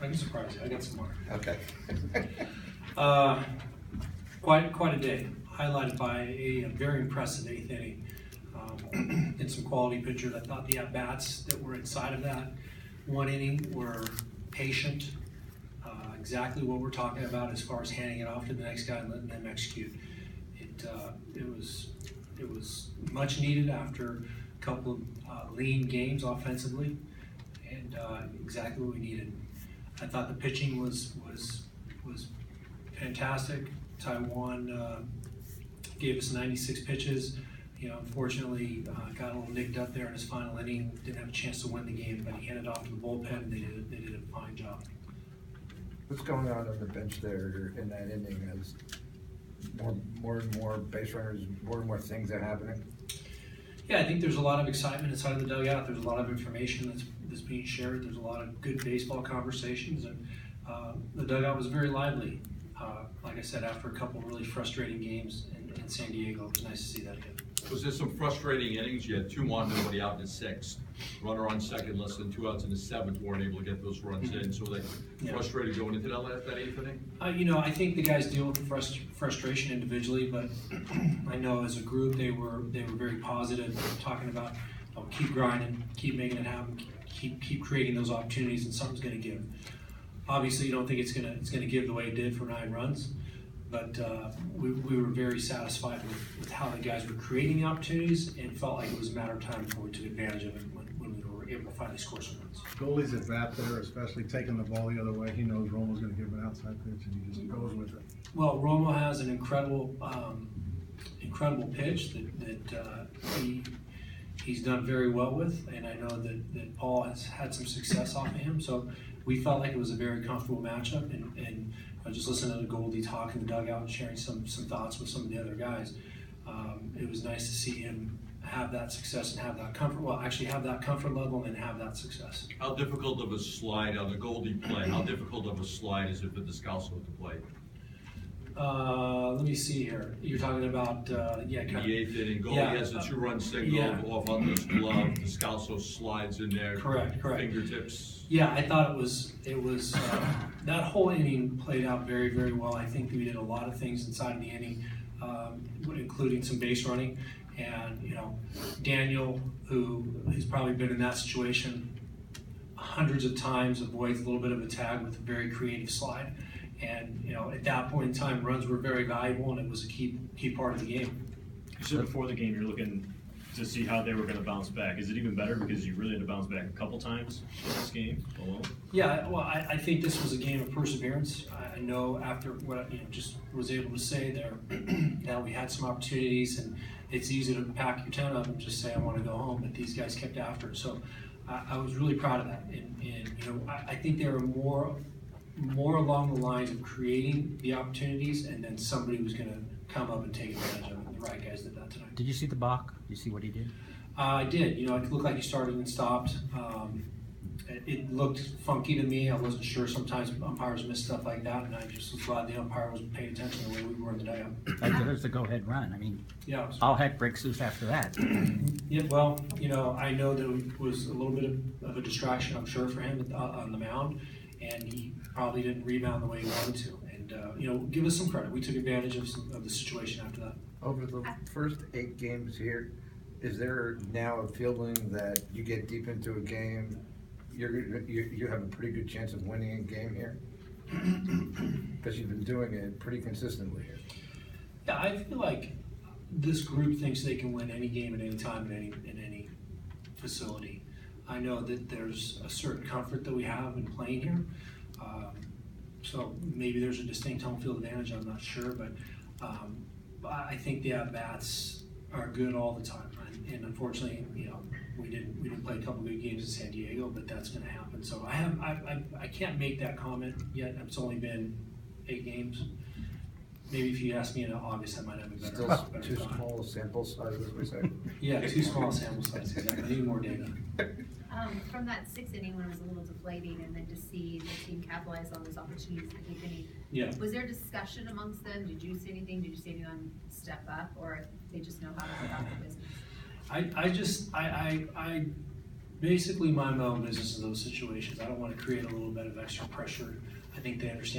I can surprise you. I got some more. Okay. Quite a day, highlighted by a very impressive eighth inning. And some quality pitchers. I thought the at-bats that were inside of that one inning were patient, exactly what we're talking about as far as handing it off to the next guy and letting them execute. It was much needed after a couple of lean games offensively, and exactly what we needed. I thought the pitching was fantastic. Taiwan gave us 96 pitches. Unfortunately, got a little nicked up there in his final inning. Didn't have a chance to win the game, but he handed off to the bullpen. They did a fine job. What's going on the bench there in that inning? As more and more base runners, more and more things are happening? Yeah, I think there's a lot of excitement inside of the dugout. There's a lot of information that's being shared. There's a lot of good baseball conversations, and the dugout was very lively. Like I said, after a couple of really frustrating games in San Diego, it was nice to see that again. Was there some frustrating innings? You had 2 on, nobody out in the 6th. Runner on second, less than 2 outs in the 7th, weren't able to get those runs in. So they frustrated going into that 8th inning? I think the guys deal with the frustration individually, but I know as a group they were very positive, talking about keep grinding, keep making it happen, keep creating those opportunities, and something's going to give. Obviously, you don't think it's going to give the way it did for 9 runs. But we were very satisfied with how the guys were creating the opportunities, and felt like it was a matter of time before we took advantage of it when we were able to finally score some runs. Goalie's at bat there, especially taking the ball the other way. He knows Romo's going to give him an outside pitch, and he just goes with it. Well, Romo has an incredible pitch that he's done very well with, and I know that Paul has had some success off of him. So we felt like it was a very comfortable matchup, and just listening to Goldie talk in the dugout and sharing some thoughts with some of the other guys. It was nice to see him have that success and have that comfort. Well, actually have that comfort level and have that success. How difficult of a slide on the Goldie play? How difficult of a slide is it for Descalso to play? Let me see here. You're talking about In the 8th inning, Goldie has a 2-run single off on this glove. Descalso slides in there. Correct. Fingertips. Yeah, I thought it was that whole inning played out very, very well. I think we did a lot of things inside of the inning, including some base running. And Daniel, who's probably been in that situation hundreds of times, avoids a little bit of a tag with a very creative slide. And at that point in time, runs were very valuable, and it was a key part of the game. You said before the game you're looking to see how they were going to bounce back. Is it even better because you really had to bounce back a couple times in this game alone? Yeah, well, I think this was a game of perseverance. I know after what I just was able to say there, that we had some opportunities, and it's easy to pack your tent up and just say I want to go home, but these guys kept after it. So I was really proud of that, and I think they were more along the lines of creating the opportunities, and then somebody was going to come up and take advantage of it. And the right guys did that tonight. Did you see the Bach? Did you see what he did? I did. It looked like he started and stopped. It looked funky to me. I wasn't sure. Sometimes umpires miss stuff like that, and I just was glad the umpire was paying attention to the way we were in the dugout. Like there's the go-ahead run. I mean, Yeah. all heck breaks loose after that. Yeah. Well, I know that it was a little bit of a distraction, I'm sure, for him on the mound, and he probably didn't rebound the way he wanted to. And give us some credit. We took advantage of the situation after that. Over the first 8 games here, is there now a feeling that you get deep into a game, you have a pretty good chance of winning a game here? Because you've been doing it pretty consistently here. Yeah, I feel like this group thinks they can win any game at any time in any facility. I know that there's a certain comfort that we have in playing here. So maybe there's a distinct home field advantage, I'm not sure, but I think the at-bats are good all the time. And unfortunately, we didn't play a couple good games in San Diego, but that's going to happen. So I can't make that comment yet. It's only been 8 games. Maybe if you ask me in August, I might have a better. Still too small a sample size, as we say. Yeah, too small a sample size. Exactly. I need more data. From that 6th inning when it was a little deflating, and then to see the team capitalize on those opportunities in the 8th inning, Yeah. was there discussion amongst them? Did you say anything? Did you say anyone step up, or they just know how to go about their business? I basically mind my own business in those situations. I don't wanna create a little bit of extra pressure. I think they understand